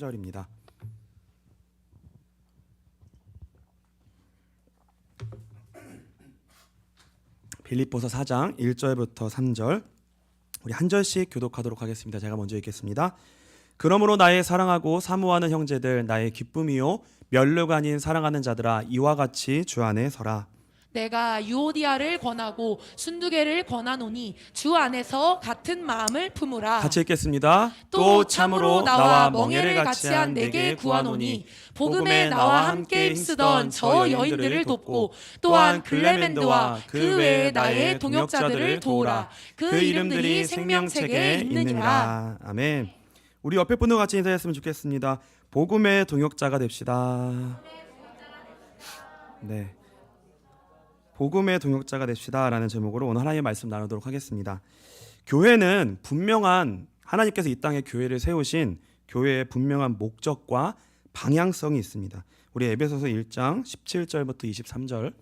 3절입니다. 빌립보서 4장 1절부터 3절 우리 한 절씩 교독하도록 하겠습니다. 제가 먼저 읽겠습니다. 그러므로 나의 사랑하고 사모하는 형제들, 나의 기쁨이요 멸류가 아닌 사랑하는 자들아, 이와 같이 주 안에 서라. 내가 유오디아를 권하고 순두개를 권하노니 주 안에서 같은 마음을 품으라. 같이 읽겠습니다. 또 참으로 나와 멍에를 같이 한 내게 구하노니 복음에 나와 함께 힘쓰던 저 여인들을 돕고 또한 글레멘드와 그 외에 나의 동역자들을 도우라. 그 이름들이 생명책에 있느니라. 아멘. 우리 옆에 분과 같이 인사했으면 좋겠습니다. 복음의 동역자가 됩시다. 네. 복음의 동역자가 됩시다 라는 제목으로 오늘 하나님의 말씀 나누도록 하겠습니다. 교회는 분명한, 하나님께서 이 땅에 교회를 세우신 교회의 분명한 목적과 방향성이 있습니다. 우리 에베소서 1장 17절부터 23절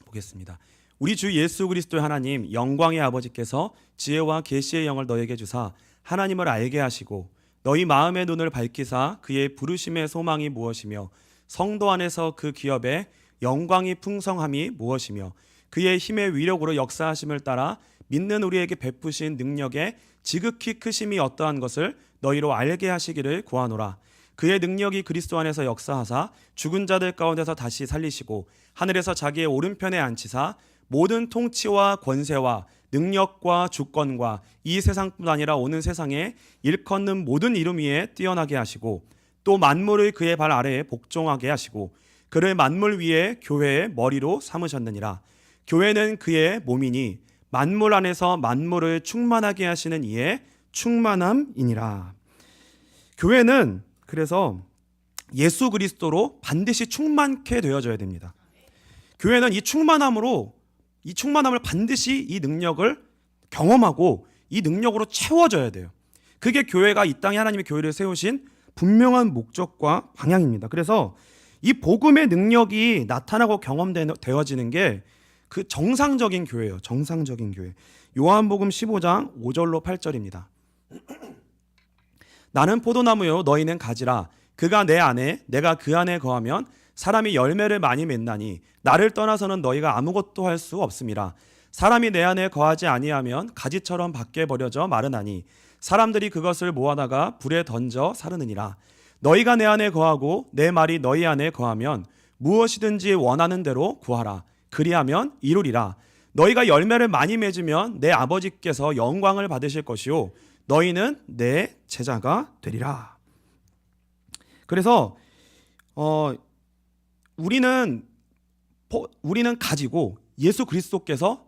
보겠습니다. 우리 주 예수 그리스도의 하나님 영광의 아버지께서 지혜와 계시의 영을 너에게 주사 하나님을 알게 하시고 너희 마음의 눈을 밝히사 그의 부르심의 소망이 무엇이며 성도 안에서 그 기업의 영광이 풍성함이 무엇이며 그의 힘의 위력으로 역사하심을 따라 믿는 우리에게 베푸신 능력의 지극히 크심이 어떠한 것을 너희로 알게 하시기를 구하노라. 그의 능력이 그리스도 안에서 역사하사 죽은 자들 가운데서 다시 살리시고 하늘에서 자기의 오른편에 앉히사 모든 통치와 권세와 능력과 주권과 이 세상뿐 아니라 오는 세상에 일컫는 모든 이름 위에 뛰어나게 하시고 또 만물을 그의 발 아래에 복종하게 하시고 그를 만물 위에 교회의 머리로 삼으셨느니라. 교회는 그의 몸이니 만물 안에서 만물을 충만하게 하시는 이의 충만함이니라. 교회는 그래서 예수 그리스도로 반드시 충만케 되어져야 됩니다. 교회는 이 충만함을 반드시 이 능력을 경험하고 이 능력으로 채워져야 돼요. 그게 교회가 이 땅에 하나님의 교회를 세우신 분명한 목적과 방향입니다. 그래서 이 복음의 능력이 나타나고 경험되어지는 게 그 정상적인 교회예요. 정상적인 교회. 요한복음 15장 5절로 8절입니다. 나는 포도나무요 너희는 가지라. 그가 내 안에 내가 그 안에 거하면 사람이 열매를 많이 맺나니 나를 떠나서는 너희가 아무것도 할 수 없음이라. 사람이 내 안에 거하지 아니하면 가지처럼 밖에 버려져 마르나니 사람들이 그것을 모아다가 불에 던져 사르느니라. 너희가 내 안에 거하고 내 말이 너희 안에 거하면 무엇이든지 원하는 대로 구하라. 그리하면 이루리라. 너희가 열매를 많이 맺으면 내 아버지께서 영광을 받으실 것이요 너희는 내 제자가 되리라. 그래서 우리는 가지고 예수 그리스도께서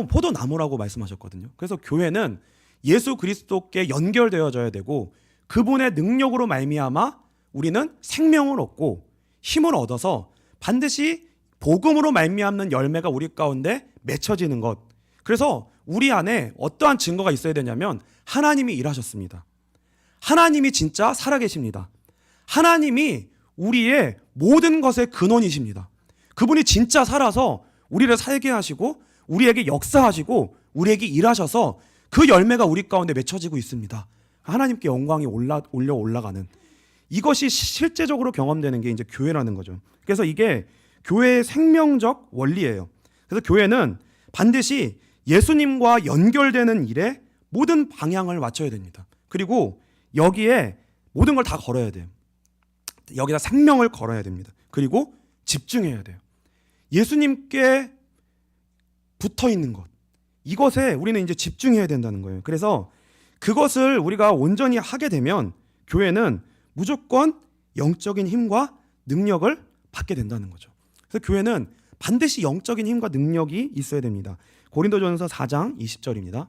포도나무라고 말씀하셨거든요. 그래서 교회는 예수 그리스도께 연결되어져야 되고 그분의 능력으로 말미암아 우리는 생명을 얻고 힘을 얻어서 반드시 복음으로 말미암는 열매가 우리 가운데 맺혀지는 것. 그래서 우리 안에 어떠한 증거가 있어야 되냐면 하나님이 일하셨습니다. 하나님이 진짜 살아계십니다. 하나님이 우리의 모든 것의 근원이십니다. 그분이 진짜 살아서 우리를 살게 하시고 우리에게 역사하시고 우리에게 일하셔서 그 열매가 우리 가운데 맺혀지고 있습니다. 하나님께 영광이 올라가는 이것이 실제적으로 경험되는 게 이제 교회라는 거죠. 그래서 이게 교회의 생명적 원리예요. 그래서 교회는 반드시 예수님과 연결되는 일에 모든 방향을 맞춰야 됩니다. 그리고 여기에 모든 걸 다 걸어야 돼요. 여기다 생명을 걸어야 됩니다. 그리고 집중해야 돼요. 예수님께 붙어 있는 것, 이것에 우리는 이제 집중해야 된다는 거예요. 그래서 그것을 우리가 온전히 하게 되면 교회는 무조건 영적인 힘과 능력을 받게 된다는 거죠. 그래서 교회는 반드시 영적인 힘과 능력이 있어야 됩니다. 고린도전서 4장 20절입니다.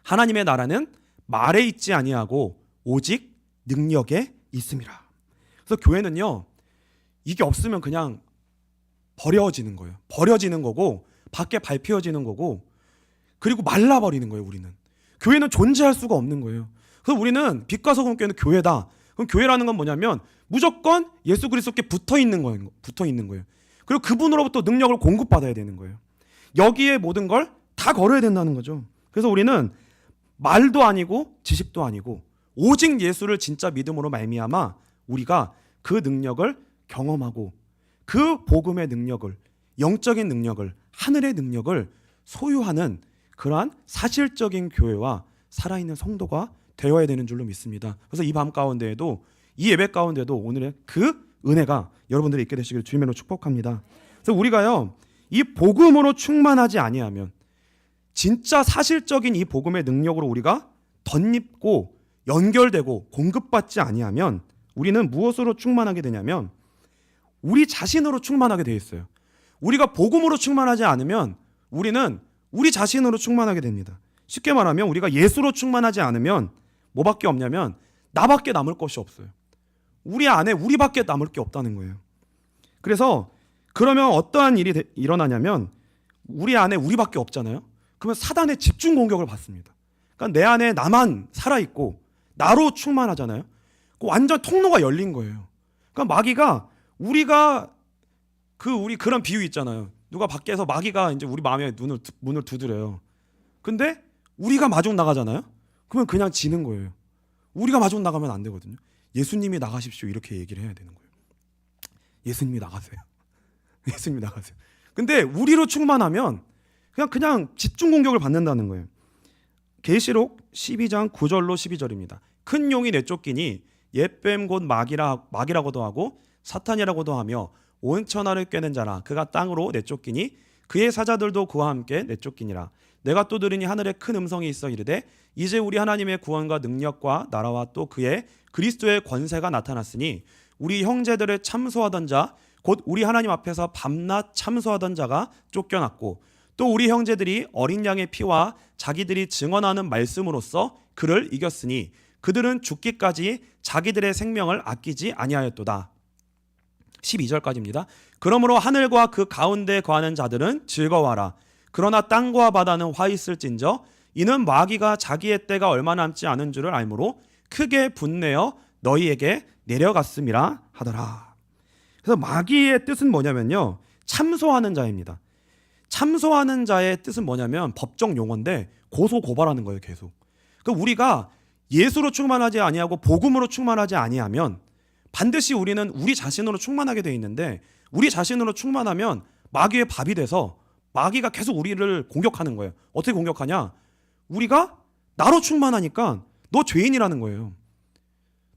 하나님의 나라는 말에 있지 아니하고 오직 능력에 있음이라. 그래서 교회는요, 이게 없으면 그냥 버려지는 거예요. 버려지는 거고 밖에 밟혀지는 거고 그리고 말라버리는 거예요. 우리는 교회는 존재할 수가 없는 거예요. 그래서 우리는 빛과 소금 교회는 교회다. 그럼 교회라는 건 뭐냐면 무조건 예수 그리스도께 붙어 있는 거예요. 그리고 그분으로부터 능력을 공급받아야 되는 거예요. 여기에 모든 걸 다 걸어야 된다는 거죠. 그래서 우리는 말도 아니고 지식도 아니고 오직 예수를 진짜 믿음으로 말미암아 우리가 그 능력을 경험하고 그 복음의 능력을, 영적인 능력을, 하늘의 능력을 소유하는 그러한 사실적인 교회와 살아있는 성도가 되어야 되는 줄로 믿습니다. 그래서 이 밤 가운데에도, 이 예배 가운데도 오늘의 그 은혜가 여러분들이 있게 되시기를 주님으로 축복합니다. 그래서 우리가요, 이 복음으로 충만하지 아니하면, 진짜 사실적인 이 복음의 능력으로 우리가 덧입고 연결되고 공급받지 아니하면 우리는 무엇으로 충만하게 되냐면 우리 자신으로 충만하게 되어 있어요. 우리가 복음으로 충만하지 않으면 우리는 우리 자신으로 충만하게 됩니다. 쉽게 말하면 우리가 예수로 충만하지 않으면 뭐밖에 없냐면 나밖에 남을 것이 없어요. 우리 안에 우리밖에 남을 게 없다는 거예요. 그래서 그러면 어떠한 일이 일어나냐면 우리 안에 우리밖에 없잖아요. 그러면 사단의 집중 공격을 받습니다. 그러니까 내 안에 나만 살아있고 나로 충만하잖아요. 완전 통로가 열린 거예요. 그러니까 마귀가 우리가 우리 그런 비유 있잖아요. 누가 밖에서 마귀가 이제 우리 마음에 문을 두드려요. 근데 우리가 마중 나가잖아요. 그러면 그냥 지는 거예요. 우리가 마중 나가면 안 되거든요. 예수님이 나가십시오 이렇게 얘기를 해야 되는 거예요. 예수님이 나가세요. 예수님이 나가세요. 근데 우리로 충만하면 그냥 집중 공격을 받는다는 거예요. 계시록 12장 9절로 12절입니다. 큰 용이 내쫓기니 옛뱀 곧 마귀라고도 하고 사탄이라고도 하며 온 천하를 꿰는 자라. 그가 땅으로 내쫓기니 그의 사자들도 그와 함께 내쫓기니라. 내가 또 들으니 하늘에 큰 음성이 있어 이르되 이제 우리 하나님의 구원과 능력과 나라와 또 그의 그리스도의 권세가 나타났으니 우리 형제들을 참소하던 자 곧 우리 하나님 앞에서 밤낮 참소하던 자가 쫓겨났고 또 우리 형제들이 어린 양의 피와 자기들이 증언하는 말씀으로써 그를 이겼으니 그들은 죽기까지 자기들의 생명을 아끼지 아니하였도다. 12절까지입니다. 그러므로 하늘과 그 가운데 거하는 자들은 즐거워하라. 그러나 땅과 바다는 화 있을진저 이는 마귀가 자기의 때가 얼마 남지 않은 줄을 알므로 크게 분내어 너희에게 내려갔음이라 하더라. 그래서 마귀의 뜻은 뭐냐면요, 참소하는 자입니다. 참소하는 자의 뜻은 뭐냐면 법정 용어인데 고소 고발하는 거예요. 계속. 그러니까 우리가 예수로 충만하지 아니하고 복음으로 충만하지 아니하면 반드시 우리는 우리 자신으로 충만하게 돼 있는데 우리 자신으로 충만하면 마귀의 밥이 돼서 마귀가 계속 우리를 공격하는 거예요. 어떻게 공격하냐? 우리가 나로 충만하니까 너 죄인이라는 거예요.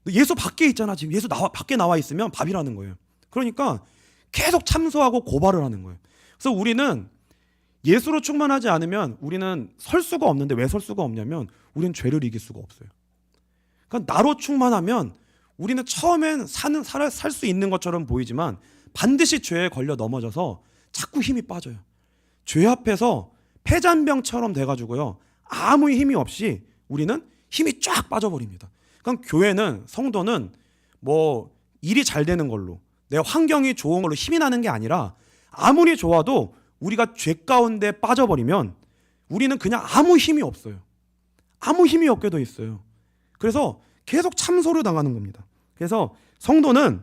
예수 밖에 있잖아. 지금 예수 밖에 나와 있으면 밥이라는 거예요. 그러니까 계속 참소하고 고발을 하는 거예요. 그래서 우리는 예수로 충만하지 않으면 우리는 설 수가 없는데 왜 설 수가 없냐면 우리는 죄를 이길 수가 없어요. 그러니까 나로 충만하면 우리는 처음엔 살 수 있는 것처럼 보이지만 반드시 죄에 걸려 넘어져서 자꾸 힘이 빠져요. 죄 앞에서 폐잔병처럼 돼가지고요. 아무 힘이 없이 우리는 힘이 쫙 빠져버립니다. 그러니까 교회는, 성도는 뭐 일이 잘 되는 걸로, 내 환경이 좋은 걸로 힘이 나는 게 아니라 아무리 좋아도 우리가 죄 가운데 빠져버리면 우리는 그냥 아무 힘이 없어요. 아무 힘이 없게 돼 있어요. 그래서 계속 참소를 당하는 겁니다. 그래서 성도는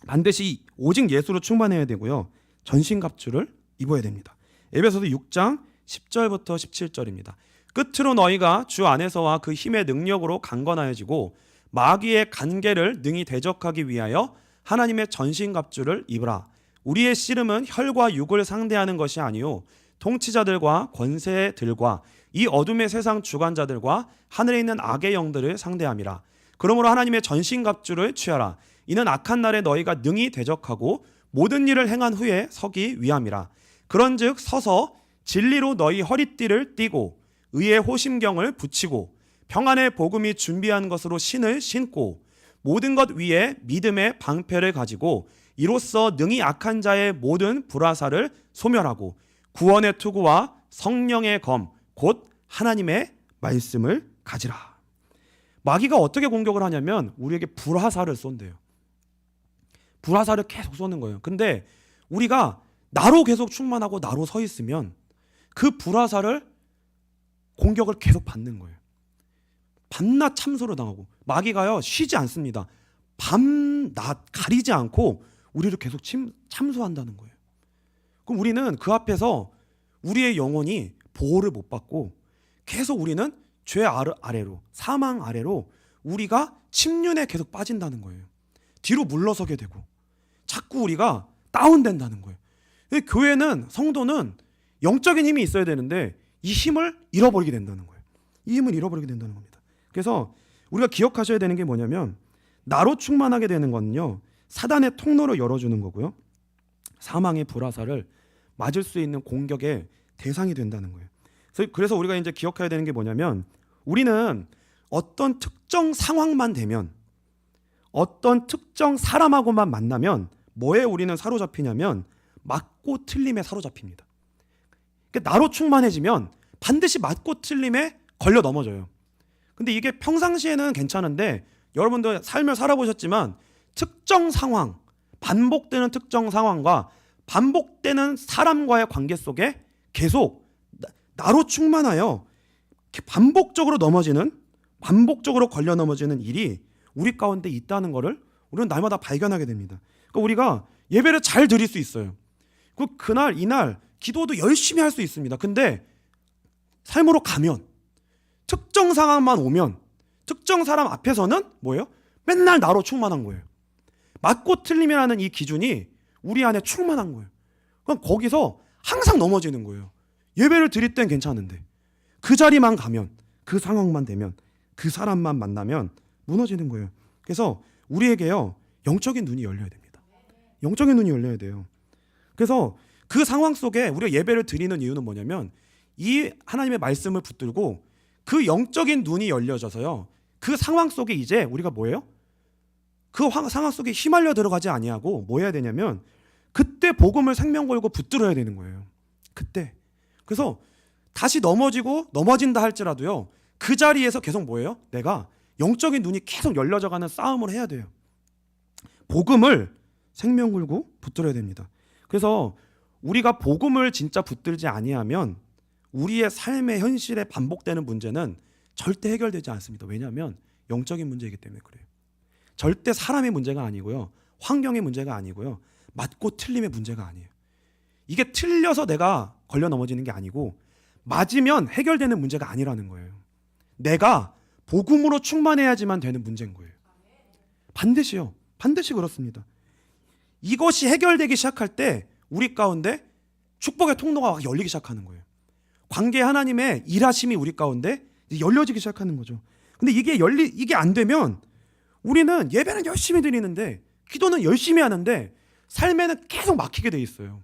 반드시 오직 예수로 충만해야 되고요. 전신갑주를 입어야 됩니다. 에베소서 6장 10절부터 17절입니다. 끝으로 너희가 주 안에서와 그 힘의 능력으로 강건하여지고 마귀의 간계를 능히 대적하기 위하여 하나님의 전신갑주를 입으라. 우리의 씨름은 혈과 육을 상대하는 것이 아니요 통치자들과 권세들과 이 어둠의 세상 주관자들과 하늘에 있는 악의 영들을 상대함이라. 그러므로 하나님의 전신갑주를 취하라. 이는 악한 날에 너희가 능히 대적하고 모든 일을 행한 후에 서기 위함이라. 그런즉 서서 진리로 너희 허리띠를 띠고 의의 호심경을 붙이고 평안의 복음이 준비한 것으로 신을 신고 모든 것 위에 믿음의 방패를 가지고 이로써 능히 악한 자의 모든 불화살을 소멸하고 구원의 투구와 성령의 검 곧 하나님의 말씀을 가지라. 마귀가 어떻게 공격을 하냐면 우리에게 불화살을 쏜대요. 불화살을 계속 쏘는 거예요. 근데 우리가 나로 계속 충만하고 나로 서 있으면 그 불화살을 공격을 계속 받는 거예요. 밤낮 참소를 당하고 마귀가요 쉬지 않습니다. 밤낮 가리지 않고 우리를 계속 참소한다는 거예요. 그럼 우리는 그 앞에서 우리의 영혼이 보호를 못 받고 계속 우리는 죄 아래로, 사망 아래로 우리가 침륜에 계속 빠진다는 거예요. 뒤로 물러서게 되고 자꾸 우리가 다운된다는 거예요. 교회는, 성도는 영적인 힘이 있어야 되는데 이 힘을 잃어버리게 된다는 거예요. 이 힘을 잃어버리게 된다는 겁니다. 그래서 우리가 기억하셔야 되는 게 뭐냐면, 나로 충만하게 되는 거는요, 사단의 통로를 열어주는 거고요, 사망의 불화살을 맞을 수 있는 공격의 대상이 된다는 거예요. 그래서 우리가 이제 기억해야 되는 게 뭐냐면, 우리는 어떤 특정 상황만 되면, 어떤 특정 사람하고만 만나면 뭐에 우리는 사로잡히냐면 맞고 틀림에 사로잡힙니다. 그러니까 나로 충만해지면 반드시 맞고 틀림에 걸려 넘어져요. 근데 이게 평상시에는 괜찮은데, 여러분들 삶을 살아보셨지만 특정 상황, 반복되는 특정 상황과 반복되는 사람과의 관계 속에 계속 나로 충만하여 반복적으로 넘어지는, 반복적으로 걸려 넘어지는 일이 우리 가운데 있다는 것을 우리는 날마다 발견하게 됩니다. 그러니까 우리가 예배를 잘 드릴 수 있어요. 그날 이날 기도도 열심히 할 수 있습니다. 근데 삶으로 가면, 특정 상황만 오면, 특정 사람 앞에서는 뭐예요? 맨날 나로 충만한 거예요. 맞고 틀림이라는 이 기준이 우리 안에 충만한 거예요. 그럼 거기서 항상 넘어지는 거예요. 예배를 드릴 땐 괜찮은데 그 자리만 가면, 그 상황만 되면, 그 사람만 만나면 무너지는 거예요. 그래서 우리에게요, 영적인 눈이 열려야 됩니다. 영적인 눈이 열려야 돼요. 그래서 그 상황 속에 우리가 예배를 드리는 이유는 뭐냐면, 이 하나님의 말씀을 붙들고 그 영적인 눈이 열려져서요, 그 상황 속에 이제 우리가 뭐예요? 그 상황 속에 휘말려 들어가지 아니하고 뭐 해야 되냐면, 그때 복음을 생명 걸고 붙들어야 되는 거예요. 그때. 그래서 다시 넘어진다 할지라도요, 그 자리에서 계속 뭐예요? 내가 영적인 눈이 계속 열려져 가는 싸움을 해야 돼요. 복음을 생명 걸고 붙들어야 됩니다. 그래서 우리가 복음을 진짜 붙들지 아니하면 우리의 삶의 현실에 반복되는 문제는 절대 해결되지 않습니다. 왜냐하면 영적인 문제이기 때문에 그래요. 절대 사람의 문제가 아니고요, 환경의 문제가 아니고요, 맞고 틀림의 문제가 아니에요. 이게 틀려서 내가 걸려 넘어지는 게 아니고, 맞으면 해결되는 문제가 아니라는 거예요. 내가 복음으로 충만해야지만 되는 문제인 거예요. 반드시요. 반드시 그렇습니다. 이것이 해결되기 시작할 때 우리 가운데 축복의 통로가 열리기 시작하는 거예요. 관계 하나님의 일하심이 우리 가운데 열려지기 시작하는 거죠. 근데 이게 안 되면 우리는 예배는 열심히 드리는데, 기도는 열심히 하는데 삶에는 계속 막히게 돼 있어요.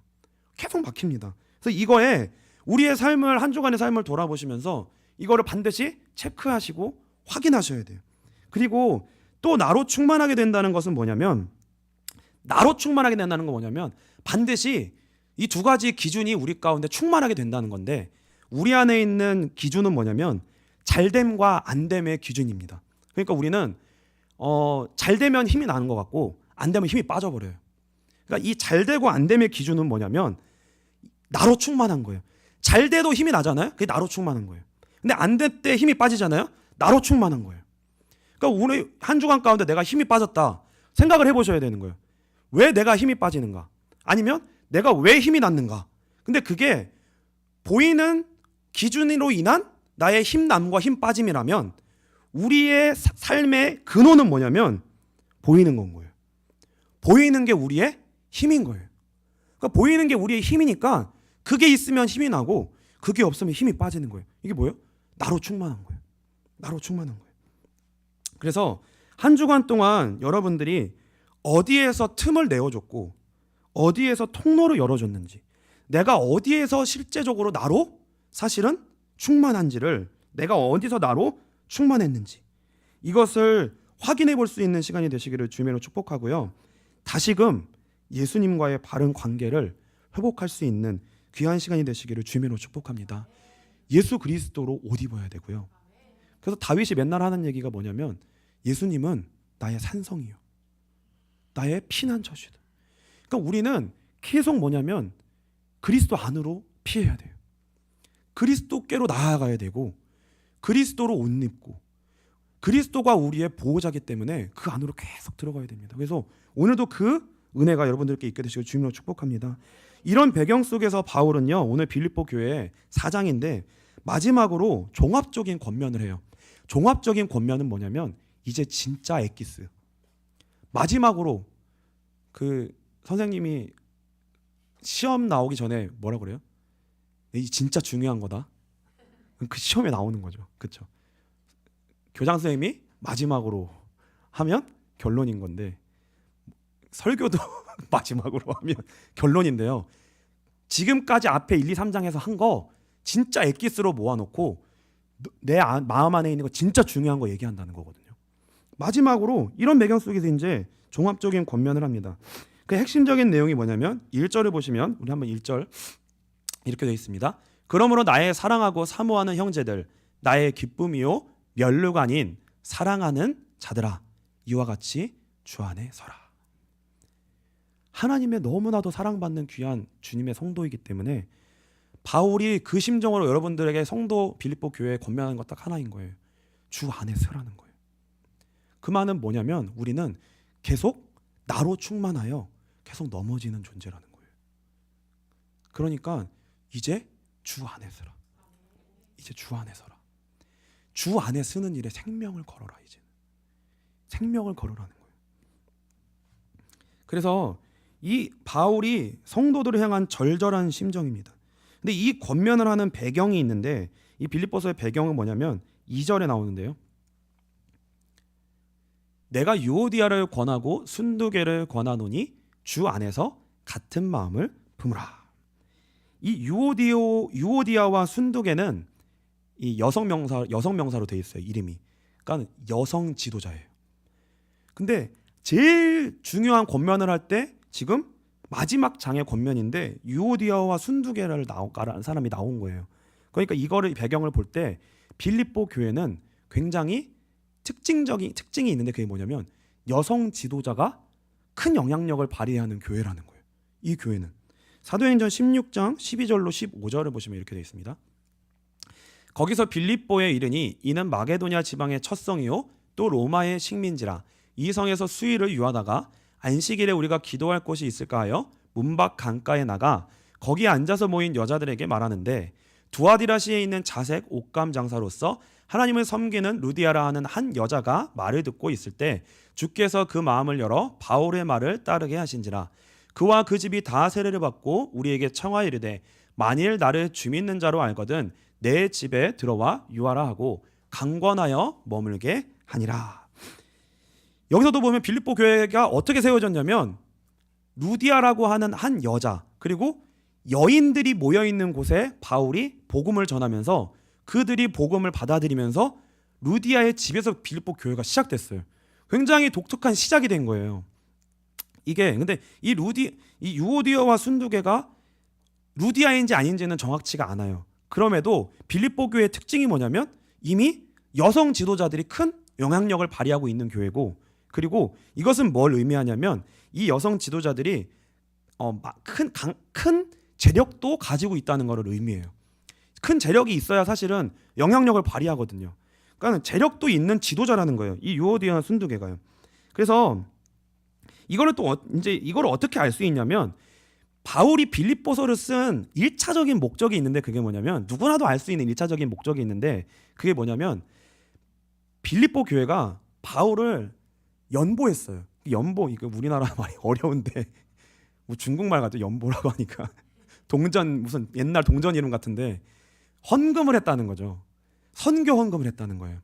계속 막힙니다. 그래서 이거에 우리의 삶을, 한 주간의 삶을 돌아보시면서 이거를 반드시 체크하시고 확인하셔야 돼요. 그리고 또 나로 충만하게 된다는 것은 뭐냐면, 반드시 이 두 가지 기준이 우리 가운데 충만하게 된다는 건데, 우리 안에 있는 기준은 뭐냐면 잘됨과 안됨의 기준입니다. 그러니까 우리는 잘되면 힘이 나는 것 같고 안 되면 힘이 빠져버려요. 그러니까 이 잘되고 안됨의 기준은 뭐냐면 나로 충만한 거예요. 잘돼도 힘이 나잖아요. 그게 나로 충만한 거예요. 근데 안 될 때 힘이 빠지잖아요. 나로 충만한 거예요. 그러니까 오늘 한 주간 가운데 내가 힘이 빠졌다 생각을 해보셔야 되는 거예요. 왜 내가 힘이 빠지는가? 아니면 내가 왜 힘이 났는가? 근데 그게 보이는 기준으로 인한 나의 힘남과 힘 빠짐이라면, 우리의 삶의 근원은 뭐냐면 보이는 건 거예요. 보이는 게 우리의 힘인 거예요. 그러니까 보이는 게 우리의 힘이니까 그게 있으면 힘이 나고 그게 없으면 힘이 빠지는 거예요. 이게 뭐예요? 나로 충만한 거예요. 나로 충만한 거예요. 그래서 한 주간 동안 여러분들이 어디에서 틈을 내어줬고 어디에서 통로를 열어줬는지, 내가 어디에서 실제적으로 나로 사실은 충만한지를, 내가 어디서 나로 충만했는지, 이것을 확인해 볼 수 있는 시간이 되시기를 주님으로 축복하고요, 다시금 예수님과의 바른 관계를 회복할 수 있는 귀한 시간이 되시기를 주님으로 축복합니다. 예수 그리스도로 옷 입어야 되고요. 그래서 다윗이 맨날 하는 얘기가 뭐냐면, 예수님은 나의 산성이요, 나의 피난처시다. 그러니까 우리는 계속 뭐냐면 그리스도 안으로 피해야 돼요. 그리스도께로 나아가야 되고, 그리스도로 옷 입고, 그리스도가 우리의 보호자이기 때문에 그 안으로 계속 들어가야 됩니다. 그래서 오늘도 그 은혜가 여러분들께 있게 되시길 주님으로 축복합니다. 이런 배경 속에서 바울은요, 오늘 빌립보 교회 4장인데 마지막으로 종합적인 권면을 해요. 종합적인 권면은 뭐냐면 이제 진짜 엑기스. 마지막으로 그 선생님이 시험 나오기 전에 뭐라 그래요? 이 진짜 중요한 거다. 그 시험에 나오는 거죠. 그렇죠? 교장 선생님이 마지막으로 하면 결론인 건데 설교도 마지막으로 하면 결론인데요. 지금까지 앞에 1, 2, 3장에서 한 거 진짜 엑기스로 모아놓고 내 마음 안에 있는 거 진짜 중요한 거 얘기한다는 거거든요. 마지막으로 이런 배경 속에서 이제 종합적인 권면을 합니다. 그 핵심적인 내용이 뭐냐면 1절을 보시면 우리 한번 1절 이렇게 되어 있습니다. 그러므로 나의 사랑하고 사모하는 형제들 나의 기쁨이요 멸류가 아닌 사랑하는 자들아 이와 같이 주 안에 서라. 하나님의 너무나도 사랑받는 귀한 주님의 성도이기 때문에 바울이 그 심정으로 여러분들에게 성도 빌립보 교회에 권면하는 것 딱 하나인 거예요. 주 안에 서라는 거예요. 그 말은 뭐냐면 우리는 계속 나로 충만하여 계속 넘어지는 존재라는 거예요. 그러니까 이제 주 안에 서라. 이제 주 안에 서라. 주 안에 쓰는 일에 생명을 걸어라. 이제 생명을 걸어라는 거예요. 그래서 이 바울이 성도들을 향한 절절한 심정입니다. 근데 이 권면을 하는 배경이 있는데 이 빌립보서의 배경은 뭐냐면 2절에 나오는데요. 내가 유오디아를 권하고 순두계를 권하노니 주 안에서 같은 마음을 품으라. 이 유오디아와 순두계는 이 여성 명사로 되어 있어요. 이름이. 그러니까 여성 지도자예요. 근데 제일 중요한 권면을 할 때 지금 마지막 장의 권면인데 유오디아와 순두계라는 사람이 나온 거예요. 그러니까 이거를 배경을 볼 때 빌립보 교회는 굉장히 특징이 있는데 그게 뭐냐면 여성 지도자가 큰 영향력을 발휘하는 교회라는 거예요. 이 교회는 사도행전 16장 12절로 15절을 보시면 이렇게 되어 있습니다. 거기서 빌립보에 이르니 이는 마게도냐 지방의 첫 성이요 또 로마의 식민지라. 이 성에서 수일을 유하다가 안식일에 우리가 기도할 곳이 있을까 하여 문밖 강가에 나가 거기에 앉아서 모인 여자들에게 말하는데 두아디라시에 있는 자색 옷감 장사로서 하나님을 섬기는 루디아라 하는 한 여자가 말을 듣고 있을 때 주께서 그 마음을 열어 바울의 말을 따르게 하신지라. 그와 그 집이 다 세례를 받고 우리에게 청하이르되 만일 나를 주 믿는 자로 알거든 내 집에 들어와 유하라 하고 강권하여 머물게 하니라. 여기서도 보면 빌립보 교회가 어떻게 세워졌냐면 루디아라고 하는 한 여자 그리고 여인들이 모여있는 곳에 바울이 복음을 전하면서 그들이 복음을 받아들이면서 루디아의 집에서 빌립보 교회가 시작됐어요. 굉장히 독특한 시작이 된 거예요. 이게 근데 이 유오디아와 순두계가 루디아인지 아닌지는 정확치가 않아요. 그럼에도 빌립보 교회의 특징이 뭐냐면 이미 여성 지도자들이 큰 영향력을 발휘하고 있는 교회고 그리고 이것은 뭘 의미하냐면 이 여성 지도자들이 큰 재력도 가지고 있다는 것을 의미해요. 큰 재력이 있어야 사실은 영향력을 발휘하거든요. 그러니까 재력도 있는 지도자라는 거예요. 이 유오디아 순두계가요. 그래서 이거를 또 이제 이걸 어떻게 알 수 있냐면 바울이 빌립보서를 쓴 1차적인 목적이 있는데 그게 뭐냐면 누구나도 알 수 있는 1차적인 목적이 있는데 그게 뭐냐면 빌립보 교회가 바울을 연보했어요. 연보 이거 우리나라 말이 어려운데 뭐 중국말 같죠. 연보라고 하니까 동전 무슨 옛날 동전 이름 같은데 헌금을 했다는 거죠. 선교 헌금을 했다는 거예요.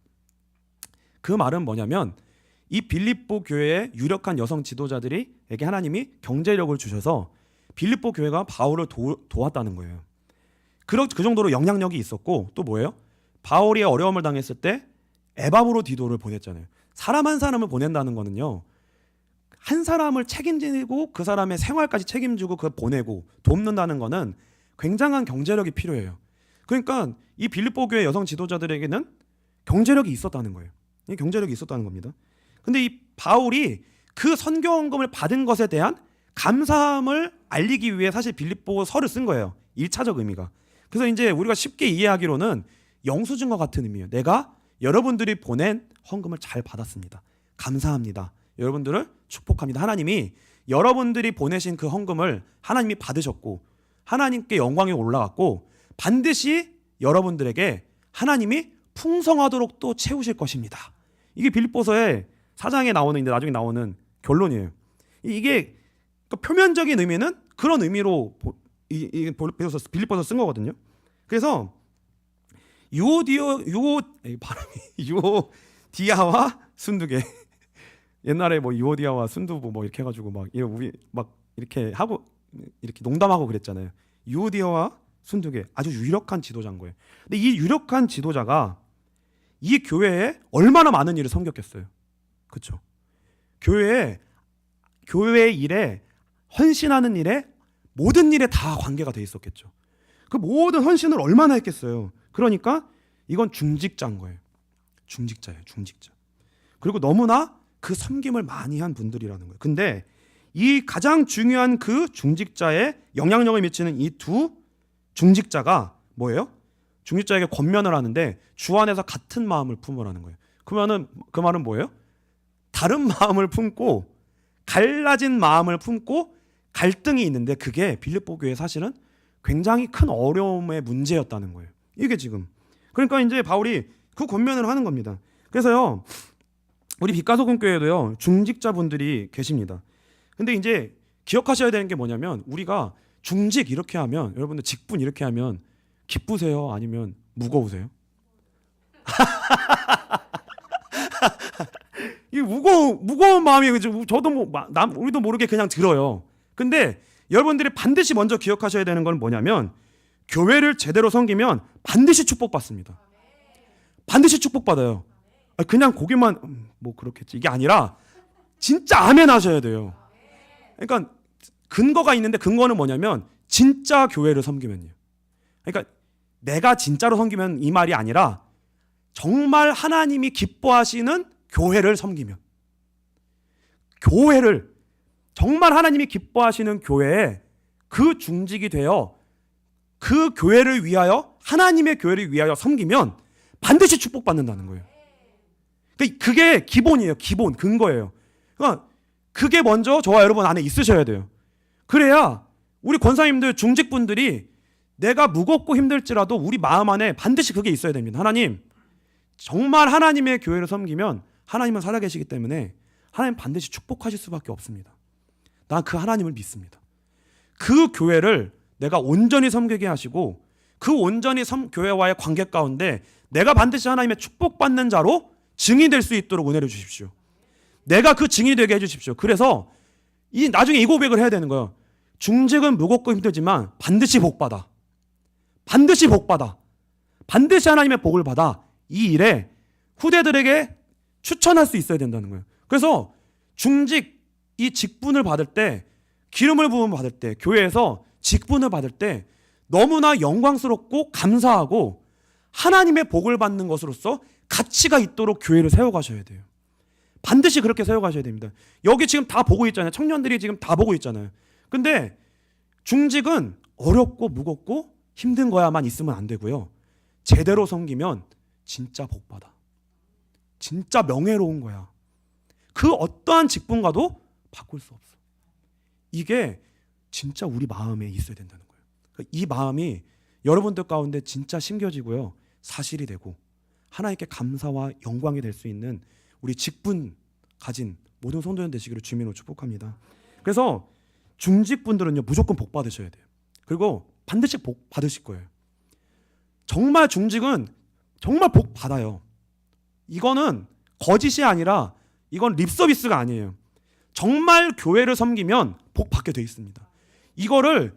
그 말은 뭐냐면 이 빌립보 교회의 유력한 여성 지도자들에게 하나님이 경제력을 주셔서 빌립보 교회가 바울을 도왔다는 거예요. 그 정도로 영향력이 있었고 또 뭐예요? 바울이 어려움을 당했을 때 에바브로디도를 보냈잖아요. 사람 한 사람을 보낸다는 거는요. 한 사람을 책임지고 그 사람의 생활까지 책임지고 그 보내고 돕는다는 거는 굉장한 경제력이 필요해요. 그러니까 이 빌립보 교회 여성 지도자들에게는 경제력이 있었다는 거예요. 이 경제력이 있었다는 겁니다. 근데 이 바울이 그 선교 헌금을 받은 것에 대한 감사함을 알리기 위해 사실 빌립보서를 쓴 거예요. 1차적 의미가. 그래서 이제 우리가 쉽게 이해하기로는 영수증과 같은 의미예요. 내가 여러분들이 보낸 헌금을 잘 받았습니다. 감사합니다. 여러분들을 축복합니다. 하나님이 여러분들이 보내신 그 헌금을 하나님이 받으셨고 하나님께 영광이 올라갔고 반드시 여러분들에게 하나님이 풍성하도록 또 채우실 것입니다. 이게 빌립보서의 4장에 나오는 이제 나중에 나오는 결론이에요. 이게 그러니까 표면적인 의미는 그런 의미로 빌립보서 쓴 거거든요. 그래서 유오디아와 순두개 옛날에 뭐 유오디아와 순두부 뭐 이렇게 해가지고 막 우리 막 이렇게 하고 이렇게 농담하고 그랬잖아요. 유오디아와 순두개 아주 유력한 지도자인 거예요. 근데 이 유력한 지도자가 이 교회에 얼마나 많은 일을 섬겼겠어요. 그렇죠? 교회 일에 헌신하는 일에 모든 일에 다 관계가 돼 있었겠죠. 그 모든 헌신을 얼마나 했겠어요. 그러니까 이건 중직자인 거예요. 중직자예요. 중직자. 그리고 너무나 그 섬김을 많이 한 분들이라는 거예요. 근데 이 가장 중요한 그 중직자에 영향력을 미치는 이 두 중직자가 뭐예요? 중직자에게 권면을 하는데 주 안에서 같은 마음을 품으라는 거예요. 그러면은 그 말은 뭐예요? 다른 마음을 품고 갈라진 마음을 품고 갈등이 있는데 그게 빌립보 교회에 사실은 굉장히 큰 어려움의 문제였다는 거예요. 이게 지금. 그러니까 이제 바울이 그 권면을 하는 겁니다. 그래서요. 우리 빛가소금 교회도요. 중직자분들이 계십니다. 근데 이제 기억하셔야 되는 게 뭐냐면 우리가 중직 이렇게 하면 여러분들 직분 이렇게 하면 기쁘세요? 아니면 무거우세요? 이 무거운 마음이 저도 우리도 모르게 그냥 들어요. 근데 여러분들이 반드시 먼저 기억하셔야 되는 건 뭐냐면 교회를 제대로 섬기면 반드시 축복받습니다. 반드시 축복받아요. 그냥 고기만 뭐 그렇겠지 이게 아니라 진짜 아멘 하셔야 돼요. 그러니까 근거가 있는데 근거는 뭐냐면 진짜 교회를 섬기면요. 그러니까 내가 진짜로 섬기면 이 말이 아니라 정말 하나님이 기뻐하시는 교회를 섬기면 교회를 정말 하나님이 기뻐하시는 교회에 그 중직이 되어 그 교회를 위하여 하나님의 교회를 위하여 섬기면 반드시 축복받는다는 거예요. 그게 기본이에요. 기본 근거예요. 그러니까 그게 먼저 저와 여러분 안에 있으셔야 돼요. 그래야 우리 권사님들 중직분들이 내가 무겁고 힘들지라도 우리 마음 안에 반드시 그게 있어야 됩니다. 하나님 정말 하나님의 교회를 섬기면 하나님은 살아계시기 때문에 하나님 반드시 축복하실 수밖에 없습니다. 난 그 하나님을 믿습니다. 그 교회를 내가 온전히 섬기게 하시고 그 온전히 교회와의 관계 가운데 내가 반드시 하나님의 축복받는 자로 증인이 될 수 있도록 은혜를 주십시오. 내가 그 증인이 되게 해주십시오. 그래서 나중에 이 고백을 해야 되는 거예요. 중직은 무겁고 힘들지만 반드시 복받아. 반드시 복받아. 반드시 하나님의 복을 받아. 이 일에 후대들에게 추천할 수 있어야 된다는 거예요. 그래서 중직 이 직분을 받을 때 기름을 부음을 받을 때 교회에서 직분을 받을 때 너무나 영광스럽고 감사하고 하나님의 복을 받는 것으로서 가치가 있도록 교회를 세워가셔야 돼요. 반드시 그렇게 세워가셔야 됩니다. 여기 지금 다 보고 있잖아요. 청년들이 지금 다 보고 있잖아요. 근데 중직은 어렵고 무겁고 힘든 거야만 있으면 안 되고요. 제대로 섬기면 진짜 복받아. 진짜 명예로운 거야. 그 어떠한 직분과도 바꿀 수 없어. 이게 진짜 우리 마음에 있어야 된다는 거예요. 이 마음이 여러분들 가운데 진짜 심겨지고요. 사실이 되고 하나님께 감사와 영광이 될 수 있는 우리 직분 가진 모든 성도님 되시기를 주님으로 축복합니다. 그래서 중직분들은요 무조건 복 받으셔야 돼요. 그리고 반드시 복 받으실 거예요. 정말 중직은 정말 복 받아요. 이거는 거짓이 아니라 이건 립서비스가 아니에요. 정말 교회를 섬기면 복 받게 돼 있습니다. 이거를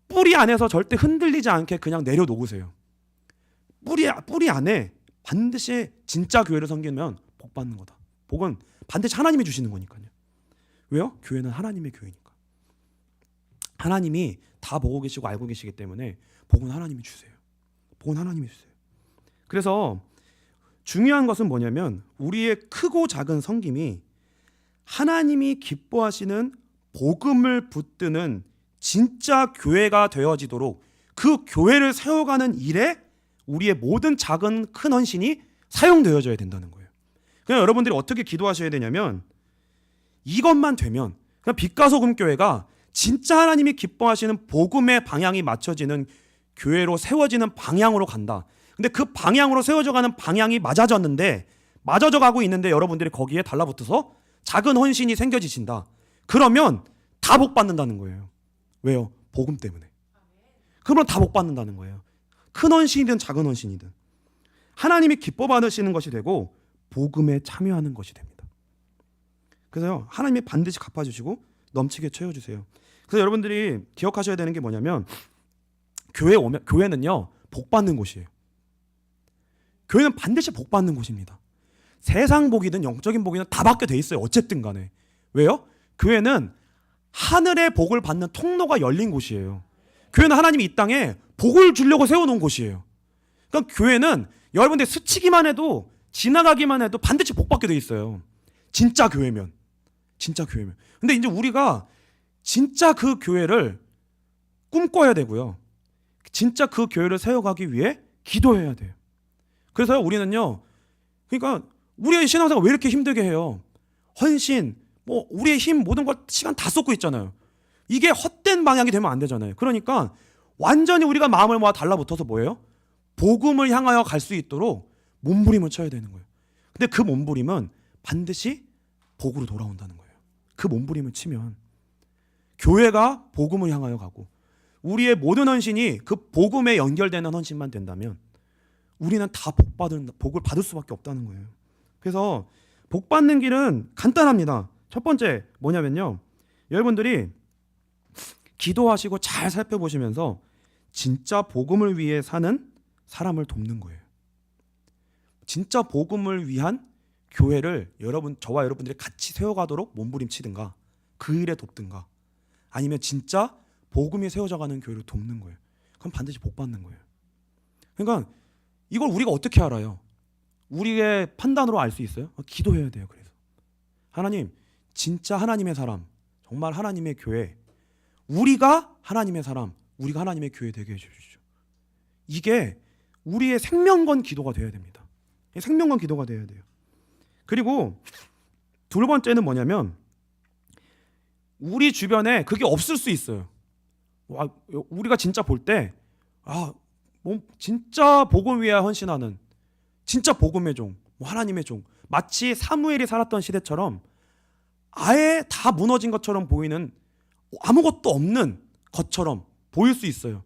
뿌리 안에서 절대 흔들리지 않게 그냥 내려놓으세요. 뿌리 안에 반드시 진짜 교회를 섬기면 복 받는 거다. 복은 반드시 하나님이 주시는 거니까요. 왜요? 교회는 하나님의 교회니까. 하나님이 다 보고 계시고 알고 계시기 때문에 복은 하나님이 주세요. 복은 하나님이 주세요. 그래서 중요한 것은 뭐냐면 우리의 크고 작은 섬김이 하나님이 기뻐하시는 복음을 붙드는 진짜 교회가 되어지도록 그 교회를 세워가는 일에 우리의 모든 작은 큰 헌신이 사용되어져야 된다는 거예요. 그냥 여러분들이 어떻게 기도하셔야 되냐면 이것만 되면 그냥 빛과 소금 교회가 진짜 하나님이 기뻐하시는 복음의 방향이 맞춰지는 교회로 세워지는 방향으로 간다. 근데 그 방향으로 세워져가는 방향이 맞아졌는데 맞아져 가고 있는데 여러분들이 거기에 달라붙어서 작은 헌신이 생겨지신다. 그러면 다 복 받는다는 거예요. 왜요? 복음 때문에. 그러면 다 복 받는다는 거예요. 큰 헌신이든 작은 헌신이든 하나님이 기뻐 받으시는 것이 되고 복음에 참여하는 것이 됩니다. 그래서요, 하나님이 반드시 갚아주시고 넘치게 채워주세요. 그래서 여러분들이 기억하셔야 되는 게 뭐냐면 교회는요 복 받는 곳이에요. 교회는 반드시 복 받는 곳입니다. 세상 복이든 영적인 복이든 다 받게 돼 있어요. 어쨌든 간에. 왜요? 교회는 하늘의 복을 받는 통로가 열린 곳이에요. 교회는 하나님이 이 땅에 복을 주려고 세워놓은 곳이에요. 그러니까 교회는 여러분들 스치기만 해도 지나가기만 해도 반드시 복 받게 돼 있어요. 진짜 교회면. 진짜 교회면. 근데 이제 우리가 진짜 그 교회를 꿈꿔야 되고요. 진짜 그 교회를 세워가기 위해 기도해야 돼요. 그래서 우리는요, 그러니까 우리의 신앙생활 왜 이렇게 힘들게 해요? 헌신, 뭐 우리의 힘 모든 걸 시간 다 쏟고 있잖아요. 이게 헛된 방향이 되면 안 되잖아요. 그러니까 완전히 우리가 마음을 모아 달라붙어서 뭐예요? 복음을 향하여 갈 수 있도록 몸부림을 쳐야 되는 거예요. 근데 그 몸부림은 반드시 복으로 돌아온다는 거예요. 그 몸부림을 치면 교회가 복음을 향하여 가고 우리의 모든 헌신이 그 복음에 연결되는 헌신만 된다면 우리는 다 복을 받을 수밖에 없다는 거예요. 그래서 복 받는 길은 간단합니다. 첫 번째 뭐냐면요, 여러분들이 기도하시고 잘 살펴보시면서 진짜 복음을 위해 사는 사람을 돕는 거예요. 진짜 복음을 위한 교회를 저와 여러분들이 같이 세워가도록 몸부림치든가 그 일에 돕든가 아니면 진짜 복음이 세워져가는 교회를 돕는 거예요. 그럼 반드시 복 받는 거예요. 그러니까 이걸 우리가 어떻게 알아요? 우리의 판단으로 알 수 있어요? 기도해야 돼요. 그래서 하나님, 진짜 하나님의 사람, 정말 하나님의 교회, 우리가 하나님의 사람, 우리가 하나님의 교회 되게 해주십시오. 이게 우리의 생명건 기도가 되어야 됩니다. 생명건 기도가 되어야 돼요. 그리고 두 번째는 뭐냐면 우리 주변에 그게 없을 수 있어요. 우리가 진짜 볼 때 진짜 복음 위에 헌신하는 진짜 복음의 종, 하나님의 종, 마치 사무엘이 살았던 시대처럼 아예 다 무너진 것처럼 보이는 아무것도 없는 것처럼 보일 수 있어요.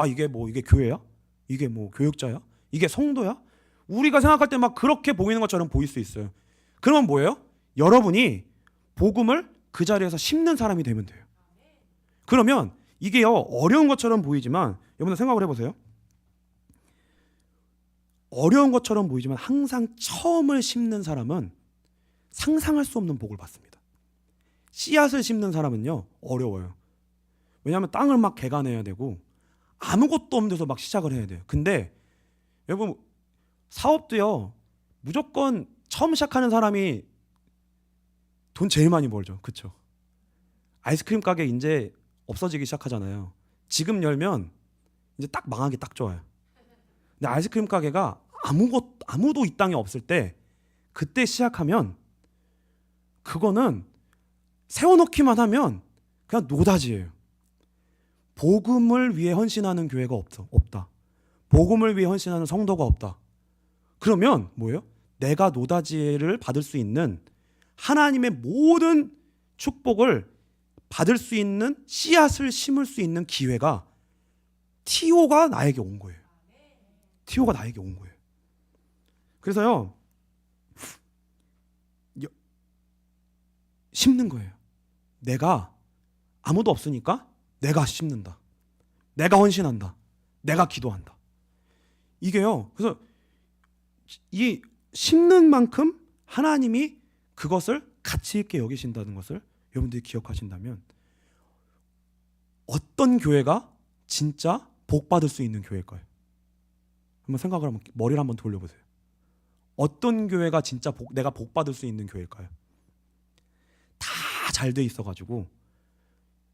이게 교회야? 이게 교육자야? 이게 성도야? 우리가 생각할 때 막 그렇게 보이는 것처럼 보일 수 있어요. 그러면 뭐예요? 여러분이 복음을 그 자리에서 심는 사람이 되면 돼요. 그러면 이게요, 어려운 것처럼 보이지만 여러분 생각을 해보세요. 어려운 것처럼 보이지만 항상 처음을 심는 사람은 상상할 수 없는 복을 받습니다. 씨앗을 심는 사람은요 어려워요. 왜냐하면 땅을 막 개간해야 되고 아무것도 없는 데서 막 시작을 해야 돼요. 근데 여러분 사업도요 무조건 처음 시작하는 사람이 돈 제일 많이 벌죠. 그렇죠? 아이스크림 가게 이제 없어지기 시작하잖아요. 지금 열면 이제 딱 망하기 딱 좋아요. 근데 아이스크림 가게가 아무도 이 땅에 없을 때 그때 시작하면 그거는 세워놓기만 하면 그냥 노다지예요. 복음을 위해 헌신하는 교회가 없다. 복음을 위해 헌신하는 성도가 없다. 그러면 뭐예요? 내가 노다지를 받을 수 있는 하나님의 모든 축복을 받을 수 있는 씨앗을 심을 수 있는 기회가 TO가 나에게 온 거예요. TO가 나에게 온 거예요. 그래서요 심는 거예요. 내가 아무도 없으니까 내가 심는다. 내가 헌신한다. 내가 기도한다. 이게요. 그래서 이 심는 만큼 하나님이 그것을 가치 있게 여기신다는 것을 여러분들이 기억하신다면 어떤 교회가 진짜 복 받을 수 있는 교회일까요? 한번 생각을 한번 머리를 한번 돌려보세요. 어떤 교회가 진짜 내가 복 받을 수 있는 교회일까요? 다 잘 돼 있어가지고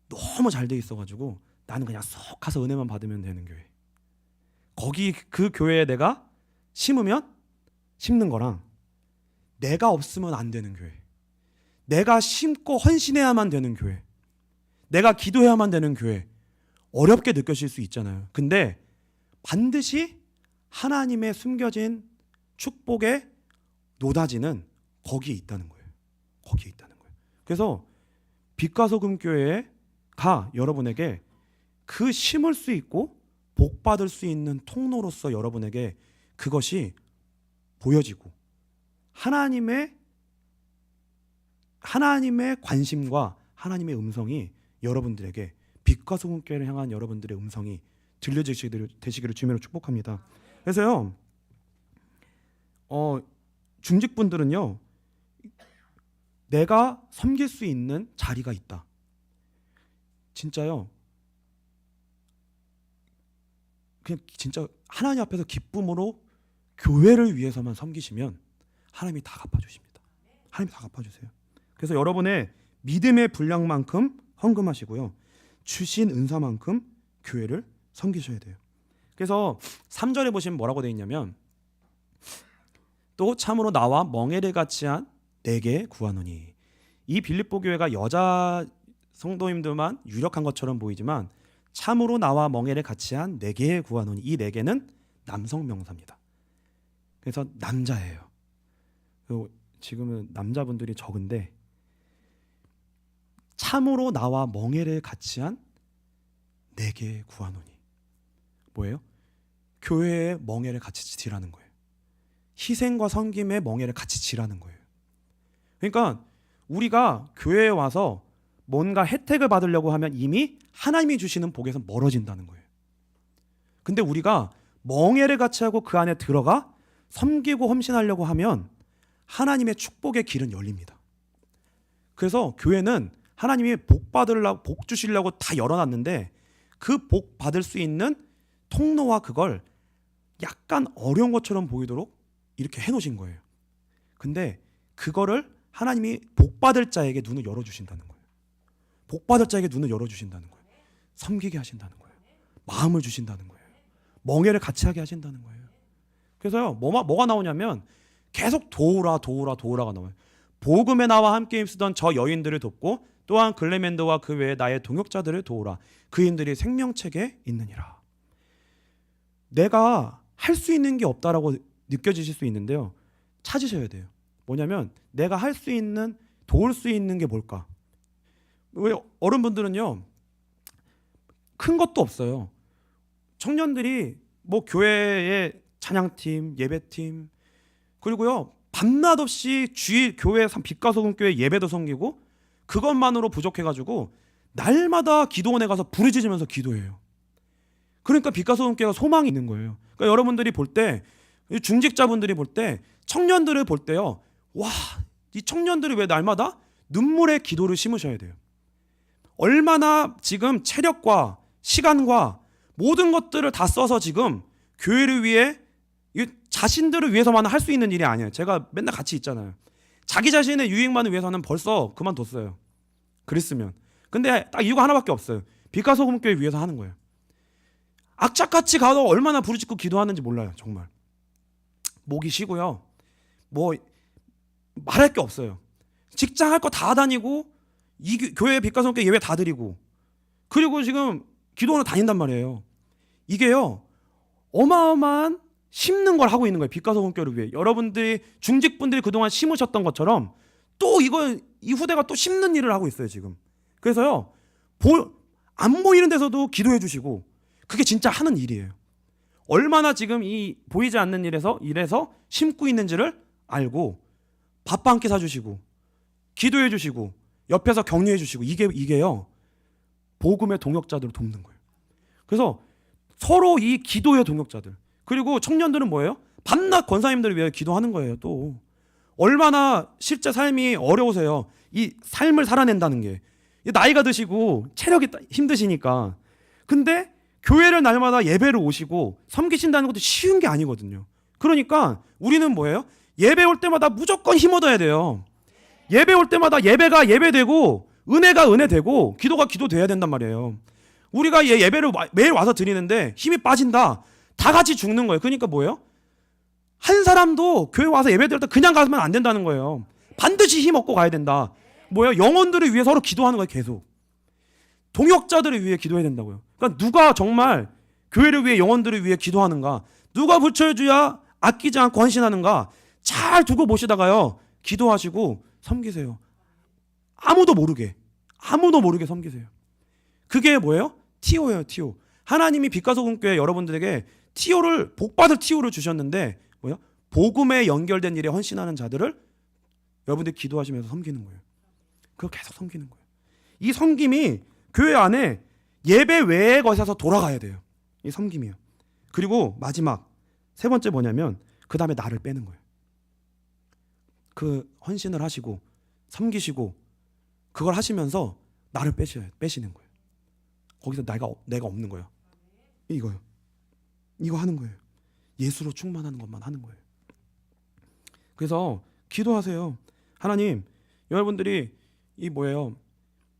너무 잘 돼 있어가지고 나는 그냥 쏙 가서 은혜만 받으면 되는 교회. 거기 그 교회에 내가 심는 거랑 내가 없으면 안 되는 교회, 내가 심고 헌신해야만 되는 교회, 내가 기도해야만 되는 교회, 어렵게 느껴질 수 있잖아요. 근데 반드시 하나님의 숨겨진 축복의 노다지는 거기에 있다는 거예요. 거기에 있다는 거예요. 그래서 빛과 소금 교회가 여러분에게 그 심을 수 있고 복 받을 수 있는 통로로서 여러분에게 그것이 보여지고 하나님의 관심과 하나님의 음성이 여러분들에게 빛과 소금 교회를 향한 여러분들의 음성이 들려지시기를 주님으로 축복합니다. 그래서요, 중직분들은요, 내가 섬길 수 있는 자리가 있다. 진짜요. 그냥 진짜 하나님 앞에서 기쁨으로 교회를 위해서만 섬기시면 하나님이 다 갚아주십니다. 하나님이 다 갚아주세요. 그래서 여러분의 믿음의 분량만큼 헌금하시고요, 주신 은사만큼 교회를 섬기셔야 돼요. 그래서 3절에 보시면 뭐라고 되어 있냐면, 또 참으로 나와 멍에를 같이 한 내게 구하노니. 이 빌립보 교회가 여자 성도님들만 유력한 것처럼 보이지만 참으로 나와 멍에를 같이 한 내게 구하노니, 이 내게는 남성 명사입니다. 그래서 남자예요. 지금은 남자분들이 적은데, 참으로 나와 멍에를 같이 한 내게 구하노니 뭐예요? 교회의 멍에를 같이 지라는 거예요. 희생과 섬김의 멍에를 같이 지라는 거예요. 그러니까 우리가 교회에 와서 뭔가 혜택을 받으려고 하면 이미 하나님이 주시는 복에서 멀어진다는 거예요. 근데 우리가 멍에를 같이 하고 그 안에 들어가 섬기고 헌신하려고 하면 하나님의 축복의 길은 열립니다. 그래서 교회는 하나님이 복 주시려고 다 열어놨는데 그 복 받을 수 있는 통로와 그걸 약간 어려운 것처럼 보이도록 이렇게 해놓으신 거예요. 근데 그거를 하나님이 복 받을 자에게 눈을 열어주신다는 거예요. 복 받을 자에게 눈을 열어주신다는 거예요. 섬기게 하신다는 거예요. 마음을 주신다는 거예요. 멍에를 같이 하게 하신다는 거예요. 그래서요, 뭐가 나오냐면 계속 도우라가 나와요. 복음에 나와 함께 힘쓰던 저 여인들을 돕고 또한 글레멘드와 그 외에 나의 동역자들을 도우라. 그인들이 생명책에 있느니라. 내가 할 수 있는 게 없다라고 느껴지실 수 있는데요, 찾으셔야 돼요. 뭐냐면 내가 할 수 있는, 도울 수 있는 게 뭘까? 왜 어른분들은요, 큰 것도 없어요. 청년들이 뭐 교회의 찬양팀, 예배팀, 그리고요 밤낮 없이 주일 교회 빛과 소금 교회 예배도 섬기고 그것만으로 부족해가지고 날마다 기도원에 가서 부르짖으면서 기도해요. 그러니까 빛과 소금 교회가 소망이 있는 거예요. 그러니까 여러분들이 볼 때, 중직자분들이 볼 때, 청년들을 볼 때요, 와, 이 청년들이 왜 날마다 눈물의 기도를 심으셔야 돼요. 얼마나 지금 체력과 시간과 모든 것들을 다 써서 지금 교회를 위해, 자신들을 위해서만 할 수 있는 일이 아니에요. 제가 맨날 같이 있잖아요. 자기 자신의 유익만을 위해서는 벌써 그만뒀어요. 그랬으면. 근데 딱 이유가 하나밖에 없어요. 빛과 소금 교회 위해서 하는 거예요. 악착같이 가도 얼마나 부르짖고 기도하는지 몰라요. 정말 목이 쉬고요, 뭐 말할 게 없어요. 직장 할 거 다 다니고 이 교회 빛과 소금 교회 예배 다 드리고, 그리고 지금 기도원을 다닌단 말이에요. 이게요 어마어마한 심는 걸 하고 있는 거예요. 빛과 소금 교회를 위해. 여러분들이 중직분들이 그동안 심으셨던 것처럼 또 이 후대가 또 심는 일을 하고 있어요 지금. 그래서요 안 보이는 데서도 기도해 주시고, 그게 진짜 하는 일이에요. 얼마나 지금 이 보이지 않는 일에서 심고 있는지를 알고 밥 한 끼 사주시고 기도해 주시고 옆에서 격려해 주시고, 이게요 복음의 동역자들을 돕는 거예요. 그래서 서로 이 기도의 동역자들, 그리고 청년들은 뭐예요? 밤낮 권사님들을 위해 기도하는 거예요. 또 얼마나 실제 삶이 어려우세요. 이 삶을 살아낸다는 게 나이가 드시고 체력이 힘드시니까. 근데 교회를 날마다 예배를 오시고 섬기신다는 것도 쉬운 게 아니거든요. 그러니까 우리는 뭐예요? 예배 올 때마다 무조건 힘 얻어야 돼요. 예배 올 때마다 예배가 예배되고 은혜가 은혜되고 기도가 기도돼야 된단 말이에요. 우리가 예배를 매일 와서 드리는데 힘이 빠진다, 다 같이 죽는 거예요. 그러니까 뭐예요? 한 사람도 교회 와서 예배 드릴 때 그냥 가면 안 된다는 거예요. 반드시 힘 얻고 가야 된다. 뭐예요? 영혼들을 위해 서로 기도하는 거예요. 계속 동역자들을 위해 기도해야 된다고요. 그러니까 누가 정말 교회를 위해, 영혼들을 위해 기도하는가, 누가 부처주야 아끼지 않고 헌신하는가, 잘 두고 보시다가요 기도하시고 섬기세요. 아무도 모르게 섬기세요. 그게 뭐예요? 티오예요. 티오. 하나님이 빛과 소금 교회 여러분들에게 티오를 복받을 티오를 주셨는데 뭐예요? 복음에 연결된 일에 헌신하는 자들을 여러분들이 기도하시면서 섬기는 거예요. 그거 계속 섬기는 거예요. 이 섬김이 교회 안에 예배 외의 것에서 돌아가야 돼요. 이 섬김이요. 그리고 마지막 세 번째 뭐냐면 그 다음에 나를 빼는 거예요. 그 헌신을 하시고 섬기시고 그걸 하시면서 나를 빼시는 거예요. 거기서 내가 없는 거예요. 이거요. 이거 하는 거예요. 예수로 충만하는 것만 하는 거예요. 그래서 기도하세요. 하나님, 여러분들이 이 뭐예요?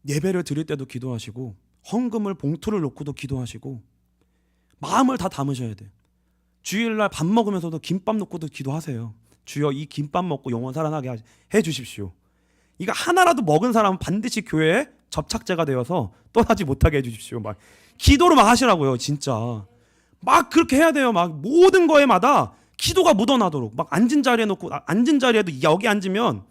예배를 드릴 때도 기도하시고 헌금을 봉투를 놓고도 기도하시고 마음을 다 담으셔야 돼요. 주일날 밥 먹으면서도 김밥 놓고도 기도하세요. 주여 이 김밥 먹고 영원 살아나게 해 주십시오. 이거 하나라도 먹은 사람은 반드시 교회에 접착제가 되어서 떠나지 못하게 해주십시오. 막 기도로 막 하시라고요. 진짜 막 그렇게 해야 돼요. 막 모든 거에마다 기도가 묻어나도록 막 앉은 자리에 놓고 앉은 자리에도 여기 앉으면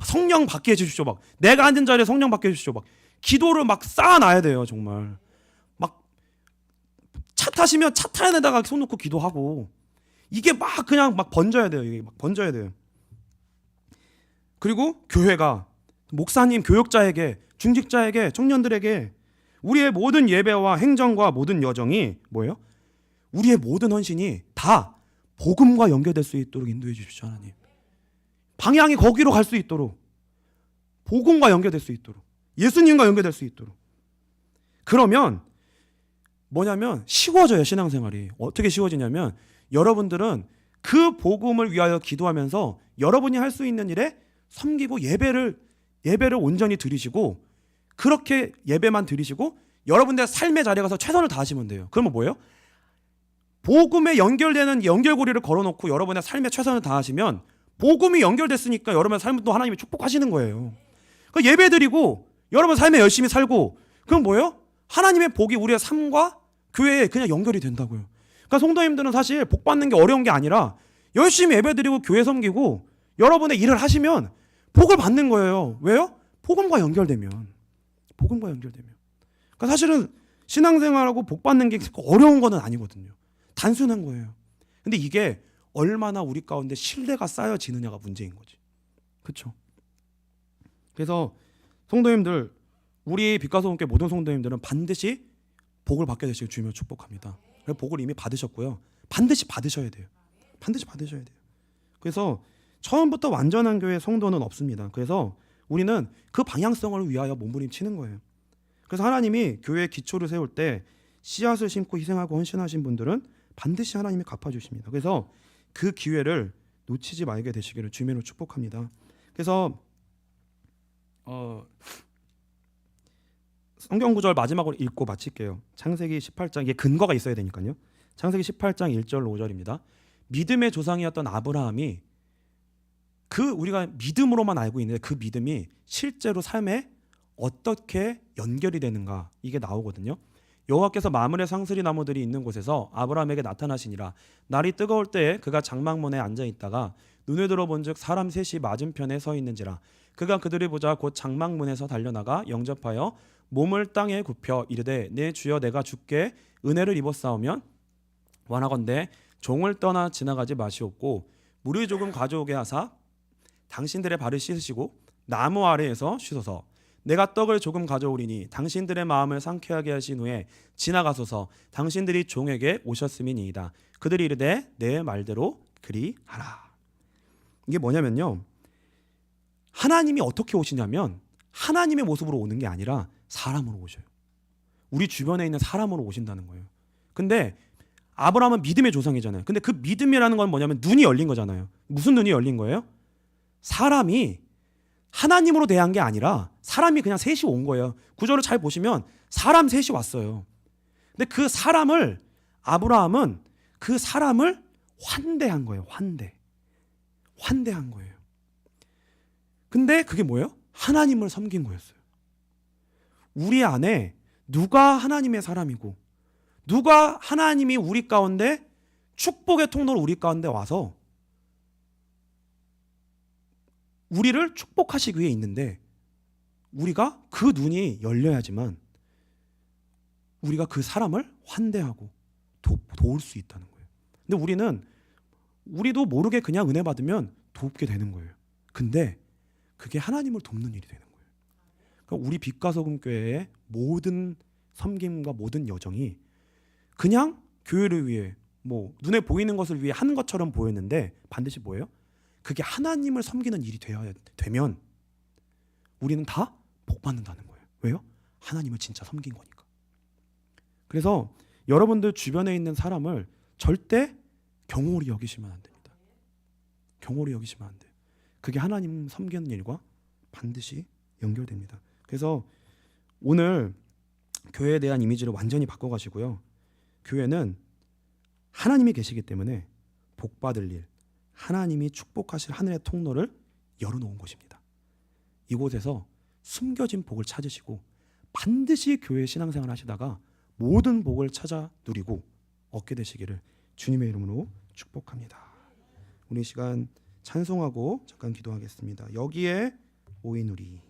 성령 받게 해주십시오. 막 내가 앉은 자리에 성령 받게 해주십시오. 막 기도를 막 쌓아놔야 돼요. 정말 막 차 타시면 차 타야에다가 손 놓고 기도하고 이게 막 그냥 막 번져야 돼요. 이게 막 번져야 돼요. 그리고 교회가 목사님, 교역자에게, 중직자에게, 청년들에게 우리의 모든 예배와 행정과 모든 여정이 뭐예요? 우리의 모든 헌신이 다 복음과 연결될 수 있도록 인도해 주십시오. 하나님. 방향이 거기로 갈 수 있도록 복음과 연결될 수 있도록 예수님과 연결될 수 있도록 그러면 뭐냐면 쉬워져요. 신앙생활이. 어떻게 쉬워지냐면 여러분들은 그 복음을 위하여 기도하면서 여러분이 할 수 있는 일에 섬기고 예배를 온전히 드리시고 그렇게 예배만 드리시고 여러분들의 삶의 자리에 가서 최선을 다하시면 돼요. 그러면 뭐예요? 복음에 연결되는 연결고리를 걸어놓고 여러분의 삶에 최선을 다하시면 복음이 연결됐으니까 여러분의 삶은 또 하나님이 축복하시는 거예요. 그러니까 예배드리고 여러분 삶에 열심히 살고 그럼 뭐예요? 하나님의 복이 우리의 삶과 교회에 그냥 연결이 된다고요. 그러니까 성도님들은 사실 복 받는 게 어려운 게 아니라 열심히 예배드리고 교회 섬기고 여러분의 일을 하시면 복을 받는 거예요. 왜요? 복음과 연결되면. 그러니까 사실은 신앙생활하고 복 받는 게 어려운 거는 아니거든요. 단순한 거예요. 근데 이게 얼마나 우리 가운데 신뢰가 쌓여지느냐가 문제인 거지. 그렇죠? 그래서 성도님들, 우리 빛과 소금교회 모든 성도님들은 반드시 복을 받게 되시길 주님을 축복합니다. 복을 이미 받으셨고요. 반드시 받으셔야 돼요. 그래서 처음부터 완전한 교회 성도는 없습니다. 그래서 우리는 그 방향성을 위하여 몸부림치는 거예요. 그래서 하나님이 교회의 기초를 세울 때 씨앗을 심고 희생하고 헌신하신 분들은 반드시 하나님이 갚아주십니다. 그래서 그 기회를 놓치지 말게 되시기를 주님으로 축복합니다. 그래서 성경 구절 마지막으로 읽고 마칠게요. 창세기 18장, 이게 근거가 있어야 되니까요. 창세기 18장 1절 5절입니다. 믿음의 조상이었던 아브라함이 우리가 믿음으로만 알고 있는데 그 믿음이 실제로 삶에 어떻게 연결이 되는가 이게 나오거든요. 여호와께서 마므레 상스리 나무들이 있는 곳에서 아브라함에게 나타나시니라. 날이 뜨거울 때에 그가 장막문에 앉아 있다가 눈에 들어본즉 사람 셋이 맞은편에 서 있는지라. 그가 그들을 보자 곧 장막문에서 달려나가 영접하여 몸을 땅에 굽혀 이르되 내 주여 내가 주께 은혜를 입었사오면 원하건대 종을 떠나 지나가지 마시옵고 물을 조금 가져오게 하사 당신들의 발을 씻으시고 나무 아래에서 쉬소서. 내가 떡을 조금 가져오리니 당신들의 마음을 상쾌하게 하신 후에 지나가소서. 당신들이 종에게 오셨음이니이다. 그들이 이르되 내 말대로 그리하라. 이게 뭐냐면요, 하나님이 어떻게 오시냐면 하나님의 모습으로 오는 게 아니라 사람으로 오셔요. 우리 주변에 있는 사람으로 오신다는 거예요. 근데 아브라함은 믿음의 조상이잖아요. 근데 그 믿음이라는 건 뭐냐면 눈이 열린 거잖아요. 무슨 눈이 열린 거예요? 사람이 하나님으로 대한 게 아니라 사람이 그냥 셋이 온 거예요. 구절을 잘 보시면 사람 셋이 왔어요. 근데 그 사람을 아브라함은 그 사람을 환대한 거예요. 환대한 거예요. 근데 그게 뭐예요? 하나님을 섬긴 거였어요. 우리 안에 누가 하나님의 사람이고 누가 하나님이 우리 가운데 축복의 통로로 우리 가운데 와서 우리를 축복하시기 위해 있는데 우리가 그 눈이 열려야지만 우리가 그 사람을 환대하고 도울 수 있다는 거예요. 근데 우리도 모르게 그냥 은혜 받으면 돕게 되는 거예요. 근데 그게 하나님을 돕는 일이 되는 거예요. 그러니까 우리 빛과 소금 교회의 모든 섬김과 모든 여정이 그냥 교회를 위해 뭐 눈에 보이는 것을 위해 하는 것처럼 보였는데 반드시 뭐예요? 그게 하나님을 섬기는 일이 되면 우리는 다 복 받는다는 거예요. 왜요? 하나님을 진짜 섬긴 거니까. 그래서 여러분들 주변에 있는 사람을 절대 경홀히 여기시면 안 됩니다. 경홀히 여기시면 안 돼요. 그게 하나님 섬기는 일과 반드시 연결됩니다. 그래서 오늘 교회에 대한 이미지를 완전히 바꿔가시고요. 교회는 하나님이 계시기 때문에 복 받을 일, 하나님이 축복하실 하늘의 통로를 열어놓은 곳입니다. 이곳에서 숨겨진 복을 찾으시고 반드시 교회 신앙생활 하시다가 모든 복을 찾아 누리고 얻게 되시기를 주님의 이름으로 축복합니다. 우리 시간 찬송하고 잠깐 기도하겠습니다. 여기에 오인 우리.